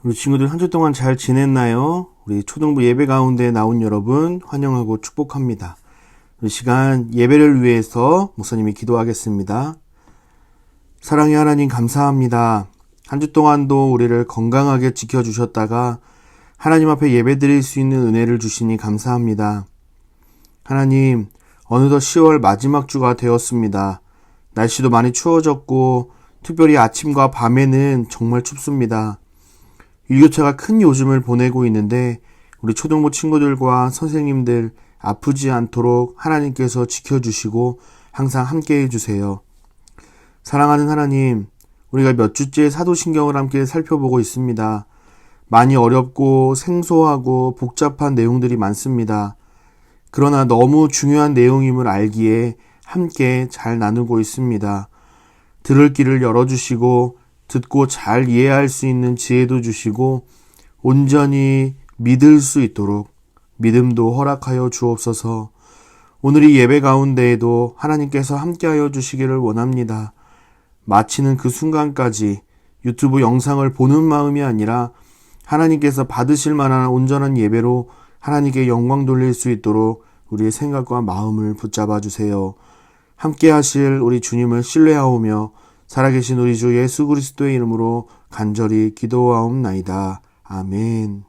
우리 친구들 한 주 동안 잘 지냈나요? 우리 초등부 예배 가운데 나온 여러분 환영하고 축복합니다. 이 시간 예배를 위해서 목사님이 기도하겠습니다. 사랑의 하나님 감사합니다. 한 주 동안도 우리를 건강하게 지켜주셨다가 하나님 앞에 예배드릴 수 있는 은혜를 주시니 감사합니다. 하나님, 어느덧 10월 마지막 주가 되었습니다. 날씨도 많이 추워졌고 특별히 아침과 밤에는 정말 춥습니다. 일교차가 큰 요즘을 보내고 있는데 우리 초등부 친구들과 선생님들 아프지 않도록 하나님께서 지켜주시고 항상 함께 해주세요. 사랑하는 하나님, 우리가 몇 주째 사도신경을 함께 살펴보고 있습니다. 많이 어렵고 생소하고 복잡한 내용들이 많습니다. 그러나 너무 중요한 내용임을 알기에 함께 잘 나누고 있습니다. 들을 길을 열어주시고 듣고 잘 이해할 수 있는 지혜도 주시고 온전히 믿을 수 있도록 믿음도 허락하여 주옵소서. 오늘 이 예배 가운데에도 하나님께서 함께하여 주시기를 원합니다. 마치는 그 순간까지 유튜브 영상을 보는 마음이 아니라 하나님께서 받으실 만한 온전한 예배로 하나님께 영광 돌릴 수 있도록 우리의 생각과 마음을 붙잡아 주세요. 함께 하실 우리 주님을 신뢰하오며 살아계신 우리 주 예수 그리스도의 이름으로 간절히 기도하옵나이다. 아멘.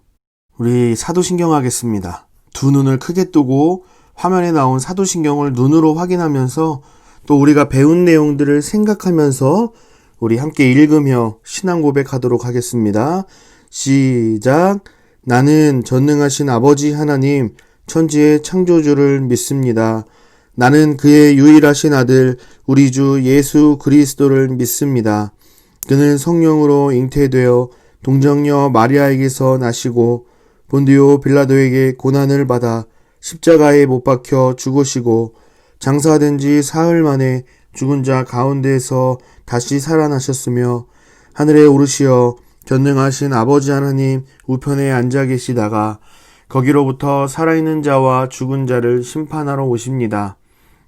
우리 사도신경 하겠습니다. 두 눈을 크게 뜨고 화면에 나온 사도신경을 눈으로 확인하면서 또 우리가 배운 내용들을 생각하면서 우리 함께 읽으며 신앙 고백하도록 하겠습니다. 시작. 나는 전능하신 아버지 하나님 천지의 창조주를 믿습니다. 나는 그의 유일하신 아들 우리 주 예수 그리스도를 믿습니다. 그는 성령으로 잉태되어 동정녀 마리아에게서 나시고 본디오 빌라도에게 고난을 받아 십자가에 못 박혀 죽으시고 장사된 지 사흘 만에 죽은 자 가운데에서 다시 살아나셨으며 하늘에 오르시어 전능하신 아버지 하나님 우편에 앉아 계시다가 거기로부터 살아있는 자와 죽은 자를 심판하러 오십니다.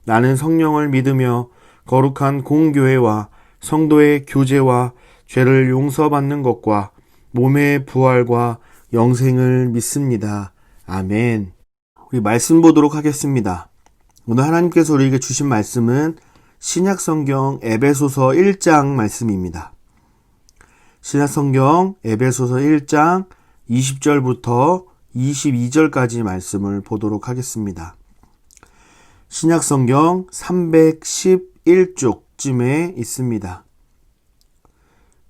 나는 성령을 믿으며 거룩한 공교회와 성도의 교제와 죄를 용서받는 것과 몸의 부활과 영생을 믿습니다. 아멘. 우리 말씀 보도록 하겠습니다. 오늘 하나님께서 우리에게 주신 말씀은 신약성경 에베소서 1장 말씀입니다. 신약성경 에베소서 1장 20절부터 22절까지 말씀을 보도록 하겠습니다. 신약성경 311쪽쯤에 있습니다.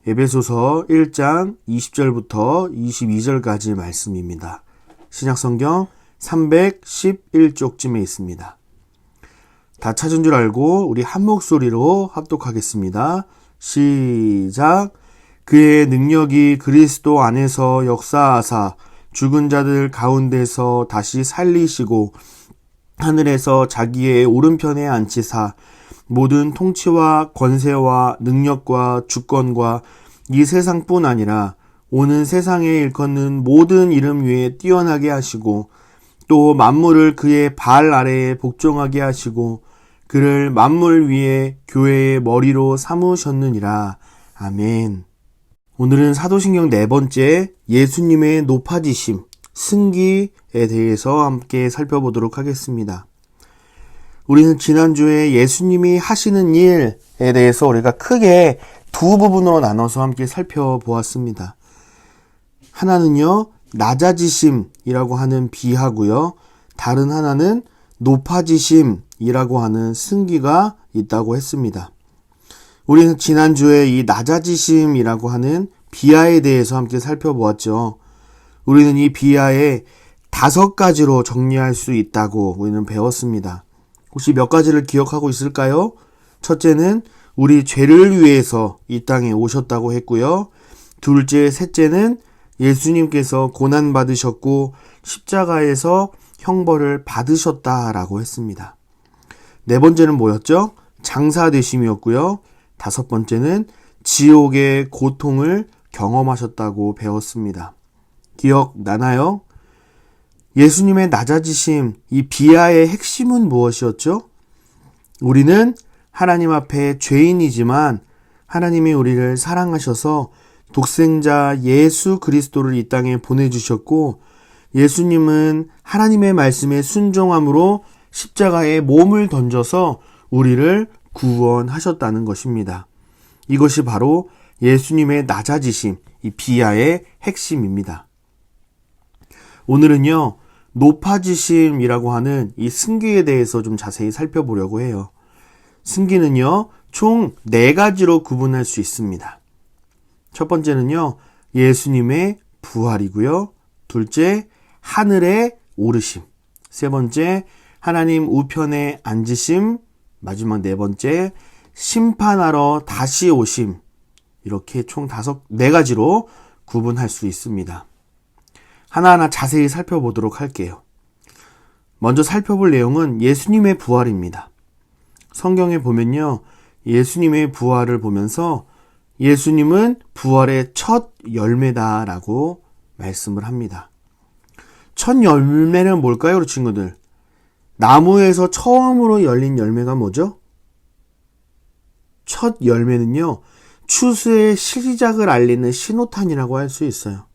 에베소서 1장 20절부터 22절까지 말씀입니다. 신약성경 311쪽쯤에 있습니다. 다 찾은 줄 알고 우리 한 목소리로 합독하겠습니다. 시작. 그의 능력이 그리스도 안에서 역사하사 죽은 자들 가운데서 다시 살리시고 하늘에서 자기의 오른편에 앉히사 모든 통치와 권세와 능력과 주권과 이 세상뿐 아니라 오는 세상에 일컫는 모든 이름 위에 뛰어나게 하시고 또 만물을 그의 발 아래에 복종하게 하시고 그를 만물 위에 교회의 머리로 삼으셨느니라. 아멘. 오늘은 사도신경 네 번째 예수님의 높아지심, 승기에 대해서 함께 살펴보도록 하겠습니다. 우리는 지난주에 예수님이 하시는 일에 대해서 우리가 크게 두 부분으로 나눠서 함께 살펴보았습니다. 하나는요, 낮아지심이라고 하는 비하고요. 다른 하나는 높아지심이라고 하는 승기가 있다고 했습니다. 우리는 지난주에 이 낮아지심이라고 하는 비하에 대해서 함께 살펴보았죠. 우리는 이 비하에 5가지로 정리할 수 있다고 우리는 배웠습니다. 혹시 몇 가지를 기억하고 있을까요? 첫째는 우리 죄를 위해서 이 땅에 오셨다고 했고요. 둘째, 셋째는 예수님께서 고난받으셨고 십자가에서 형벌을 받으셨다라고 했습니다. 네 번째는 뭐였죠? 장사되심이었고요. 5번째는 지옥의 고통을 경험하셨다고 배웠습니다. 기억나나요? 예수님의 낮아지심, 이 비하의 핵심은 무엇이었죠? 우리는 하나님 앞에 죄인이지만 하나님이 우리를 사랑하셔서 독생자 예수 그리스도를 이 땅에 보내주셨고, 예수님은 하나님의 말씀에 순종함으로 십자가에 몸을 던져서 우리를 구원하셨다는 것입니다. 이것이 바로 예수님의 낮아지심, 이 비야의 핵심입니다. 오늘은요, 높아지심이라고 하는 이 승기에 대해서 좀 자세히 살펴보려고 해요. 승기는요, 총 4가지로 구분할 수 있습니다. 첫 번째는요, 예수님의 부활이고요. 둘째, 하늘에 오르심. 세 번째, 하나님 우편에 앉으심. 마지막 4번째, 심판하러 다시 오심. 이렇게 총 4가지로 구분할 수 있습니다. 하나하나 자세히 살펴보도록 할게요. 먼저 살펴볼 내용은 예수님의 부활입니다. 성경에 보면요, 예수님의 부활을 보면서 예수님은 부활의 첫 열매다라고 말씀을 합니다. 첫 열매는 뭘까요, 우리 친구들? 나무에서 처음으로 열린 열매가 뭐죠? 첫 열매는요, 추수의 시작을 알리는 신호탄이라고 할 수 있어요.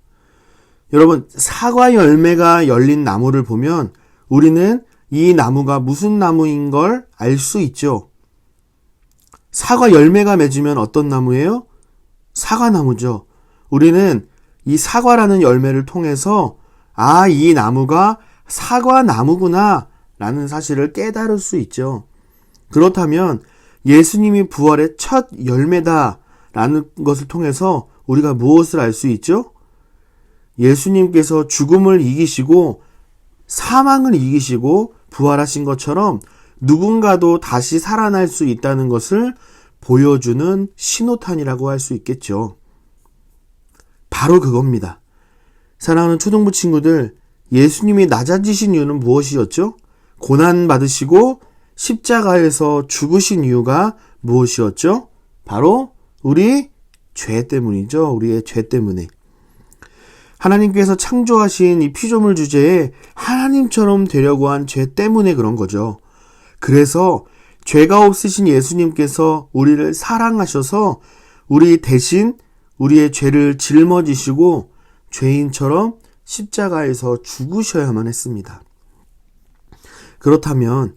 여러분, 사과 열매가 열린 나무를 보면 우리는 이 나무가 무슨 나무인 걸 알 수 있죠. 사과 열매가 맺으면 어떤 나무예요? 사과나무죠. 우리는 이 사과라는 열매를 통해서 이 나무가 사과나무구나 라는 사실을 깨달을 수 있죠. 그렇다면 예수님이 부활의 첫 열매다 라는 것을 통해서 우리가 무엇을 알 수 있죠? 예수님께서 죽음을 이기시고 사망을 이기시고 부활하신 것처럼 누군가도 다시 살아날 수 있다는 것을 보여주는 신호탄이라고 할 수 있겠죠. 바로 그겁니다. 사랑하는 초등부 친구들, 예수님이 낮아지신 이유는 무엇이었죠? 고난 받으시고 십자가에서 죽으신 이유가 무엇이었죠? 바로 우리 죄 때문이죠. 우리의 죄 때문에. 하나님께서 창조하신 이 피조물 주제에 하나님처럼 되려고 한 죄 때문에 그런 거죠. 그래서 죄가 없으신 예수님께서 우리를 사랑하셔서 우리 대신 우리의 죄를 짊어지시고 죄인처럼 십자가에서 죽으셔야만 했습니다. 그렇다면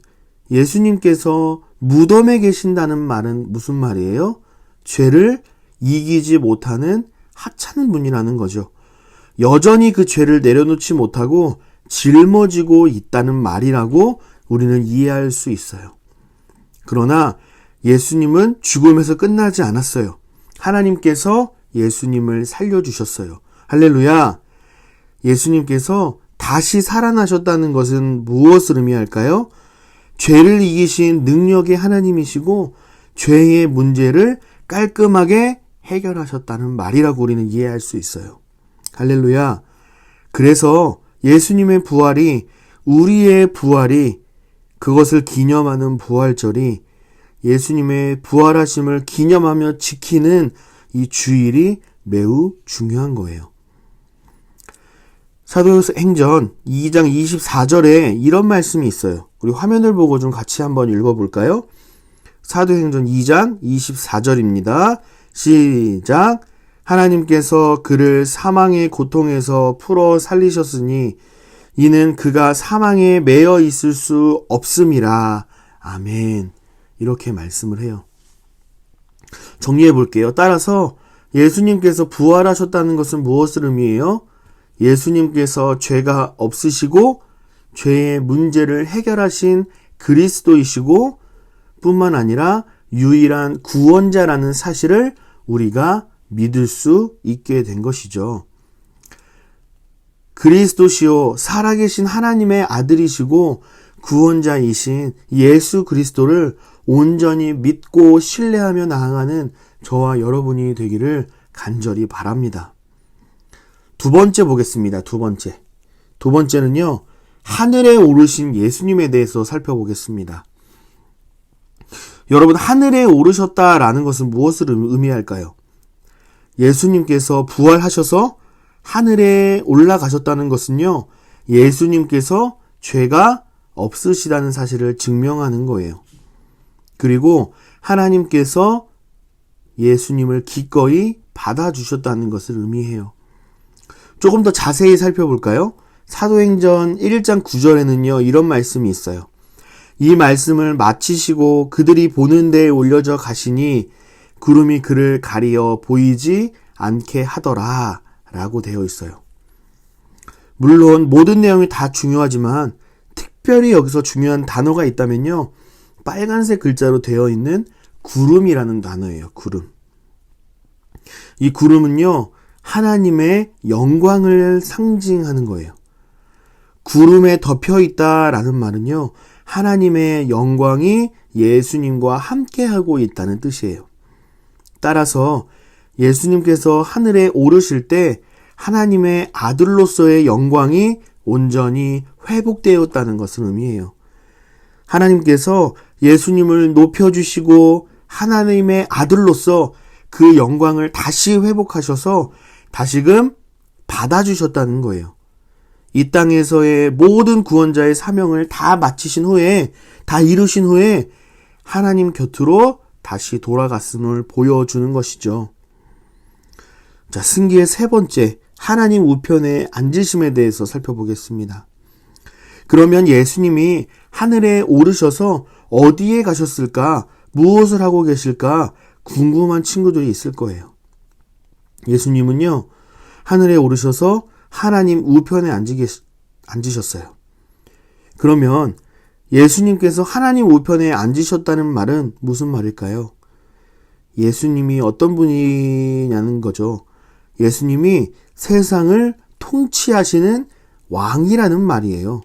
예수님께서 무덤에 계신다는 말은 무슨 말이에요? 죄를 이기지 못하는 하찮은 분이라는 거죠. 여전히 그 죄를 내려놓지 못하고 짊어지고 있다는 말이라고 우리는 이해할 수 있어요. 그러나 예수님은 죽음에서 끝나지 않았어요. 하나님께서 예수님을 살려주셨어요. 할렐루야! 예수님께서 다시 살아나셨다는 것은 무엇을 의미할까요? 죄를 이기신 능력의 하나님이시고 죄의 문제를 깔끔하게 해결하셨다는 말이라고 우리는 이해할 수 있어요. 할렐루야! 그래서 예수님의 부활이, 우리의 부활이, 그것을 기념하는 부활절이 예수님의 부활하심을 기념하며 지키는 이 주일이 매우 중요한 거예요. 사도행전 2장 24절에 이런 말씀이 있어요. 우리 화면을 보고 좀 같이 한번 읽어볼까요? 사도행전 2장 24절입니다. 시작! 하나님께서 그를 사망의 고통에서 풀어 살리셨으니 이는 그가 사망에 매여 있을 수 없음이라. 아멘. 이렇게 말씀을 해요. 정리해 볼게요. 따라서 예수님께서 부활하셨다는 것은 무엇을 의미해요? 예수님께서 죄가 없으시고 죄의 문제를 해결하신 그리스도이시고 뿐만 아니라 유일한 구원자라는 사실을 우리가 믿을 수 있게 된 것이죠. 그리스도시요 살아계신 하나님의 아들이시고 구원자이신 예수 그리스도를 온전히 믿고 신뢰하며 나아가는 저와 여러분이 되기를 간절히 바랍니다. 두 번째 보겠습니다. 두 번째는요, 하늘에 오르신 예수님에 대해서 살펴보겠습니다. 여러분, 하늘에 오르셨다라는 것은 무엇을 의미할까요? 예수님께서 부활하셔서 하늘에 올라가셨다는 것은요, 예수님께서 죄가 없으시다는 사실을 증명하는 거예요. 그리고 하나님께서 예수님을 기꺼이 받아주셨다는 것을 의미해요. 조금 더 자세히 살펴볼까요? 사도행전 1장 9절에는요, 이런 말씀이 있어요. 이 말씀을 마치시고 그들이 보는 데에 올려져 가시니 구름이 그를 가리어 보이지 않게 하더라 라고 되어 있어요. 물론 모든 내용이 다 중요하지만 특별히 여기서 중요한 단어가 있다면요, 빨간색 글자로 되어 있는 구름이라는 단어예요. 구름. 이 구름은요, 하나님의 영광을 상징하는 거예요. 구름에 덮여 있다라는 말은요, 하나님의 영광이 예수님과 함께하고 있다는 뜻이에요. 따라서 예수님께서 하늘에 오르실 때 하나님의 아들로서의 영광이 온전히 회복되었다는 것을 의미해요. 하나님께서 예수님을 높여주시고 하나님의 아들로서 그 영광을 다시 회복하셔서 다시금 받아주셨다는 거예요. 이 땅에서의 모든 구원자의 사명을 다 마치신 후에, 다 이루신 후에 하나님 곁으로 다시 돌아갔음을 보여주는 것이죠. 자, 승기의 세 번째, 하나님 우편에 앉으심에 대해서 살펴보겠습니다. 그러면 예수님이 하늘에 오르셔서 어디에 가셨을까? 무엇을 하고 계실까? 궁금한 친구들이 있을 거예요. 예수님은요, 하늘에 오르셔서 하나님 우편에 앉으셨어요. 그러면 예수님께서 하나님 우편에 앉으셨다는 말은 무슨 말일까요? 예수님이 어떤 분이냐는 거죠. 예수님이 세상을 통치하시는 왕이라는 말이에요.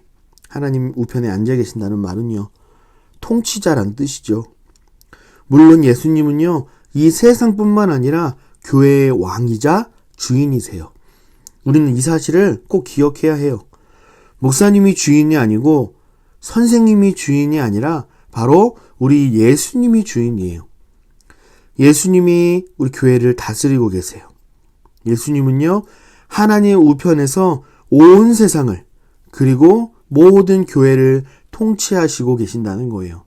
하나님 우편에 앉아 계신다는 말은요, 통치자라는 뜻이죠. 물론 예수님은요, 이 세상뿐만 아니라 교회의 왕이자 주인이세요. 우리는 이 사실을 꼭 기억해야 해요. 목사님이 주인이 아니고 선생님이 주인이 아니라 바로 우리 예수님이 주인이에요. 예수님이 우리 교회를 다스리고 계세요. 예수님은요, 하나님의 우편에서 온 세상을, 그리고 모든 교회를 통치하시고 계신다는 거예요.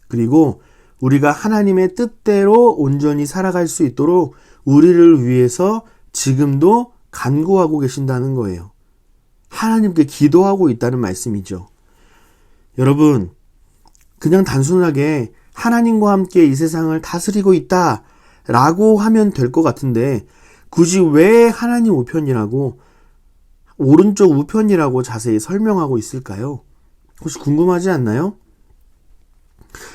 그리고 우리가 하나님의 뜻대로 온전히 살아갈 수 있도록 우리를 위해서 지금도 간구하고 계신다는 거예요. 하나님께 기도하고 있다는 말씀이죠. 여러분, 그냥 단순하게 하나님과 함께 이 세상을 다스리고 있다라고 하면 될 것 같은데, 굳이 왜 하나님 우편이라고, 오른쪽 우편이라고 자세히 설명하고 있을까요? 혹시 궁금하지 않나요?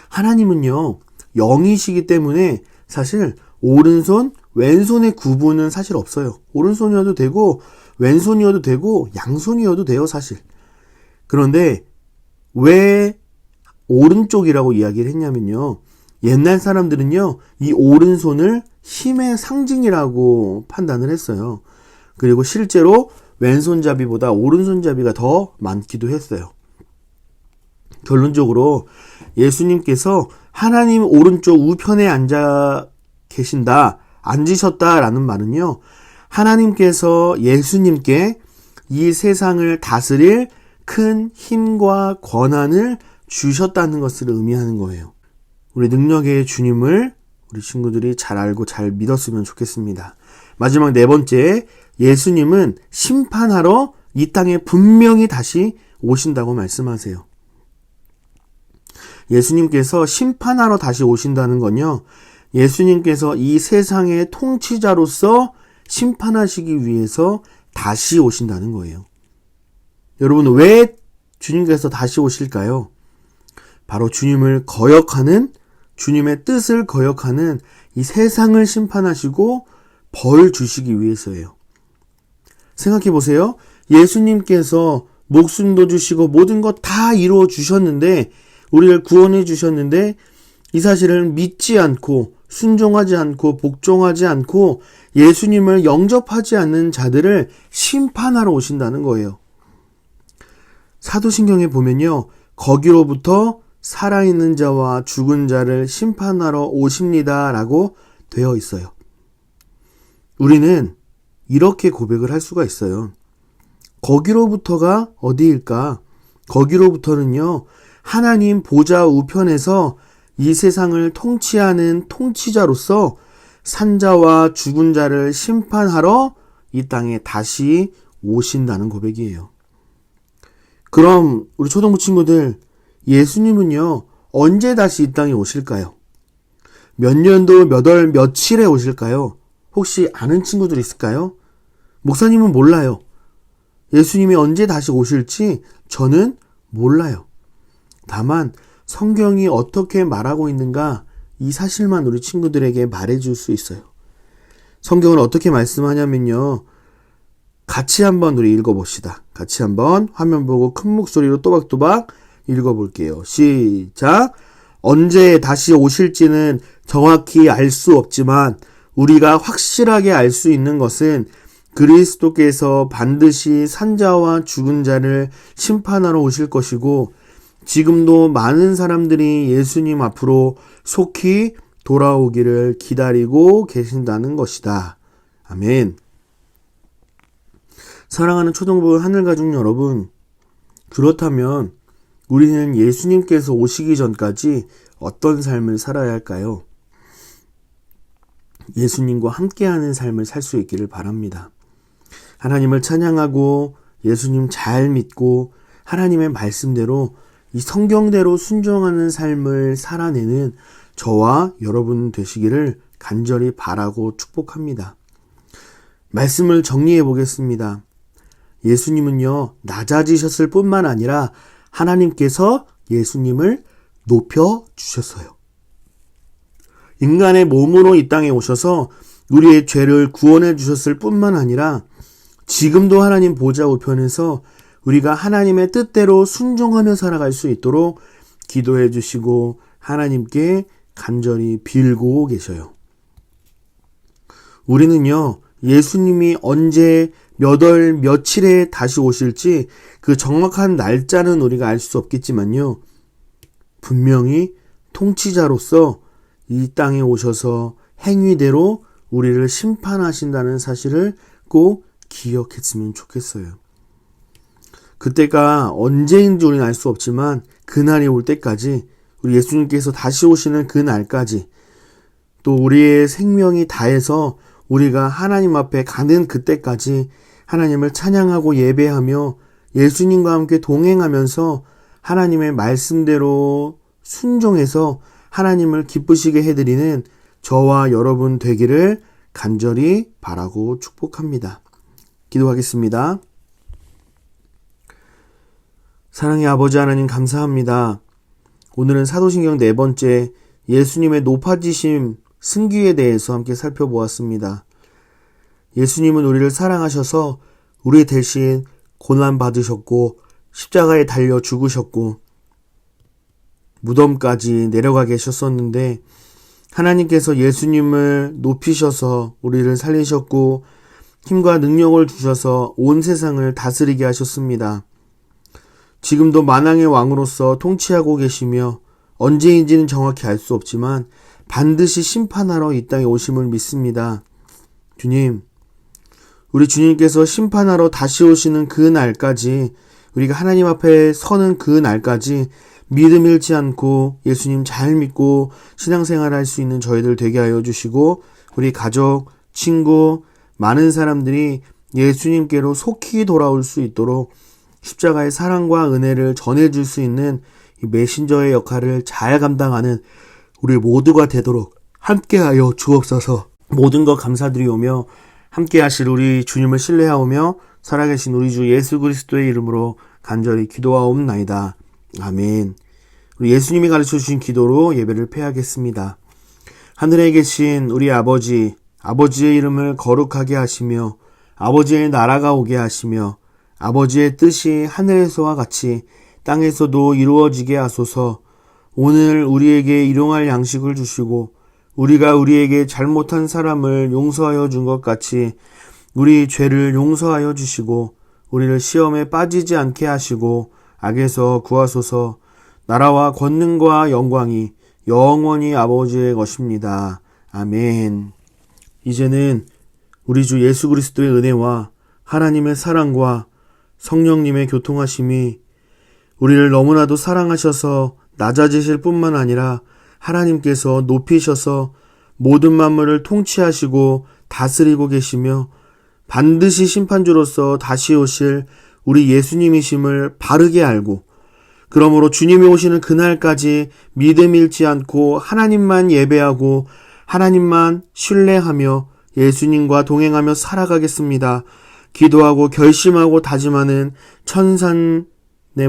하나님은요, 영이시기 때문에 사실 오른손, 왼손의 구분은 사실 없어요. 오른손이어도 되고 왼손이어도 되고 양손이어도 돼요, 사실. 그런데 왜 오른쪽이라고 이야기를 했냐면요, 옛날 사람들은요, 이 오른손을 힘의 상징이라고 판단을 했어요. 그리고 실제로 왼손잡이보다 오른손잡이가 더 많기도 했어요. 결론적으로 예수님께서 하나님 오른쪽 우편에 앉으셨다라는 말은요, 하나님께서 예수님께 이 세상을 다스릴 큰 힘과 권한을 주셨다는 것을 의미하는 거예요. 우리 능력의 주님을 우리 친구들이 잘 알고 잘 믿었으면 좋겠습니다. 마지막 네 번째, 예수님은 심판하러 이 땅에 분명히 다시 오신다고 말씀하세요. 예수님께서 심판하러 다시 오신다는 건요, 예수님께서 이 세상의 통치자로서 심판하시기 위해서 다시 오신다는 거예요. 여러분, 왜 주님께서 다시 오실까요? 바로 주님을 거역하는, 주님의 뜻을 거역하는 이 세상을 심판하시고 벌 주시기 위해서예요. 생각해 보세요. 예수님께서 목숨도 주시고 모든 것 다 이루어 주셨는데, 우리를 구원해 주셨는데, 이 사실을 믿지 않고 순종하지 않고 복종하지 않고 예수님을 영접하지 않는 자들을 심판하러 오신다는 거예요. 사도신경에 보면요, 거기로부터 살아있는 자와 죽은 자를 심판하러 오십니다 라고 되어 있어요. 우리는 이렇게 고백을 할 수가 있어요. 거기로부터가 어디일까? 거기로부터는요, 하나님 보좌 우편에서 이 세상을 통치하는 통치자로서 산자와 죽은 자를 심판하러 이 땅에 다시 오신다는 고백이에요. 그럼 우리 초등부 친구들, 예수님은요, 언제 다시 이 땅에 오실까요? 몇 년도 몇 월 며칠에 오실까요? 혹시 아는 친구들 있을까요? 목사님은 몰라요. 예수님이 언제 다시 오실지 저는 몰라요. 다만 성경이 어떻게 말하고 있는가, 이 사실만 우리 친구들에게 말해줄 수 있어요. 성경은 어떻게 말씀하냐면요, 같이 한번 우리 읽어봅시다. 같이 한번 화면 보고 큰 목소리로 또박또박 읽어볼게요. 시작! 언제 다시 오실지는 정확히 알 수 없지만 우리가 확실하게 알 수 있는 것은 그리스도께서 반드시 산자와 죽은 자를 심판하러 오실 것이고, 지금도 많은 사람들이 예수님 앞으로 속히 돌아오기를 기다리고 계신다는 것이다. 아멘. 사랑하는 초등부 하늘가족 여러분, 그렇다면 우리는 예수님께서 오시기 전까지 어떤 삶을 살아야 할까요? 예수님과 함께하는 삶을 살 수 있기를 바랍니다. 하나님을 찬양하고 예수님 잘 믿고 하나님의 말씀대로 이 성경대로 순종하는 삶을 살아내는 저와 여러분 되시기를 간절히 바라고 축복합니다. 말씀을 정리해 보겠습니다. 예수님은요, 낮아지셨을 뿐만 아니라 하나님께서 예수님을 높여주셨어요. 인간의 몸으로 이 땅에 오셔서 우리의 죄를 구원해 주셨을 뿐만 아니라 지금도 하나님 보좌 우편에서 우리가 하나님의 뜻대로 순종하며 살아갈 수 있도록 기도해 주시고 하나님께 간절히 빌고 계셔요. 우리는요, 예수님이 언제 몇 월 며칠에 다시 오실지 그 정확한 날짜는 우리가 알 수 없겠지만요, 분명히 통치자로서 이 땅에 오셔서 행위대로 우리를 심판하신다는 사실을 꼭 기억했으면 좋겠어요. 그때가 언제인지 우리는 알 수 없지만 그날이 올 때까지, 우리 예수님께서 다시 오시는 그 날까지, 또 우리의 생명이 다해서 우리가 하나님 앞에 가는 그때까지 하나님을 찬양하고 예배하며 예수님과 함께 동행하면서 하나님의 말씀대로 순종해서 하나님을 기쁘시게 해드리는 저와 여러분 되기를 간절히 바라고 축복합니다. 기도하겠습니다. 사랑의 아버지 하나님, 감사합니다. 오늘은 사도신경 4번째 예수님의 높아지심 승기에 대해서 함께 살펴보았습니다. 예수님은 우리를 사랑하셔서 우리 대신 고난 받으셨고 십자가에 달려 죽으셨고 무덤까지 내려가 계셨었는데, 하나님께서 예수님을 높이셔서 우리를 살리셨고 힘과 능력을 주셔서 온 세상을 다스리게 하셨습니다. 지금도 만왕의 왕으로서 통치하고 계시며 언제인지는 정확히 알 수 없지만 반드시 심판하러 이 땅에 오심을 믿습니다. 주님, 우리 주님께서 심판하러 다시 오시는 그 날까지, 우리가 하나님 앞에 서는 그 날까지 믿음 잃지 않고 예수님 잘 믿고 신앙생활 할 수 있는 저희들 되게 하여 주시고, 우리 가족, 친구, 많은 사람들이 예수님께로 속히 돌아올 수 있도록 십자가의 사랑과 은혜를 전해줄 수 있는 이 메신저의 역할을 잘 감당하는 우리 모두가 되도록 함께하여 주옵소서. 모든 것 감사드리오며 함께 하실 우리 주님을 신뢰하오며 살아계신 우리 주 예수 그리스도의 이름으로 간절히 기도하옵나이다. 아멘. 우리 예수님이 가르쳐 주신 기도로 예배를 폐하겠습니다. 하늘에 계신 우리 아버지, 아버지의 이름을 거룩하게 하시며 아버지의 나라가 오게 하시며 아버지의 뜻이 하늘에서와 같이 땅에서도 이루어지게 하소서. 오늘 우리에게 일용할 양식을 주시고 우리가 우리에게 잘못한 사람을 용서하여 준 것 같이 우리 죄를 용서하여 주시고 우리를 시험에 빠지지 않게 하시고 악에서 구하소서. 나라와 권능과 영광이 영원히 아버지의 것입니다. 아멘. 이제는 우리 주 예수 그리스도의 은혜와 하나님의 사랑과 성령님의 교통하심이 우리를 너무나도 사랑하셔서 낮아지실 뿐만 아니라 하나님께서 높이셔서 모든 만물을 통치하시고 다스리고 계시며 반드시 심판주로서 다시 오실 우리 예수님이심을 바르게 알고, 그러므로 주님이 오시는 그날까지 믿음 잃지 않고 하나님만 예배하고 하나님만 신뢰하며 예수님과 동행하며 살아가겠습니다. 기도하고 결심하고 다짐하는 천산의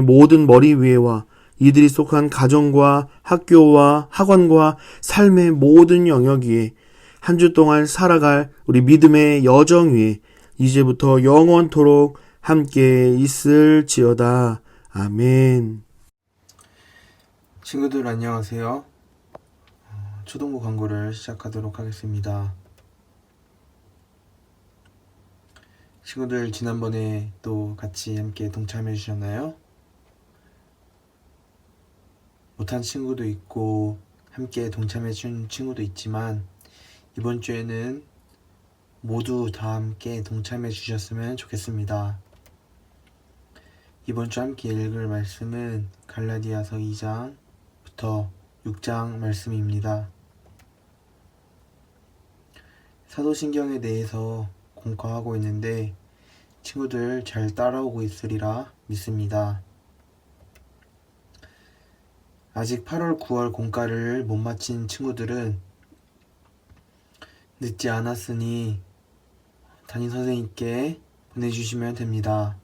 모든 머리 위에와 이들이 속한 가정과 학교와 학원과 삶의 모든 영역 위에 한 주 동안 살아갈 우리 믿음의 여정 위에 이제부터 영원토록 함께 있을지어다. 아멘. 친구들 안녕하세요. 초등부 광고를 시작하도록 하겠습니다. 친구들 지난번에 또 같이 함께 동참해 주셨나요? 못한 친구도 있고 함께 동참해 준 친구도 있지만 이번 주에는 모두 다 함께 동참해 주셨으면 좋겠습니다. 이번 주 함께 읽을 말씀은 갈라디아서 2장부터 6장 말씀입니다. 사도신경에 대해서 공부하고 있는데 친구들 잘 따라오고 있으리라 믿습니다. 아직 8월, 9월 공과를 못 마친 친구들은 늦지 않았으니 담임선생님께 보내주시면 됩니다.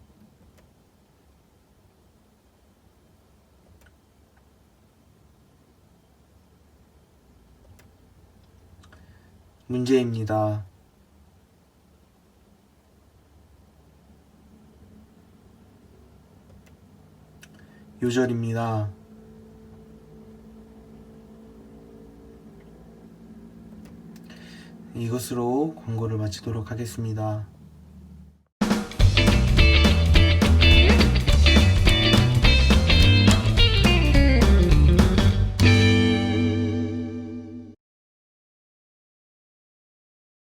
문제입니다. 요절입니다. 이것으로 광고를 마치도록 하겠습니다.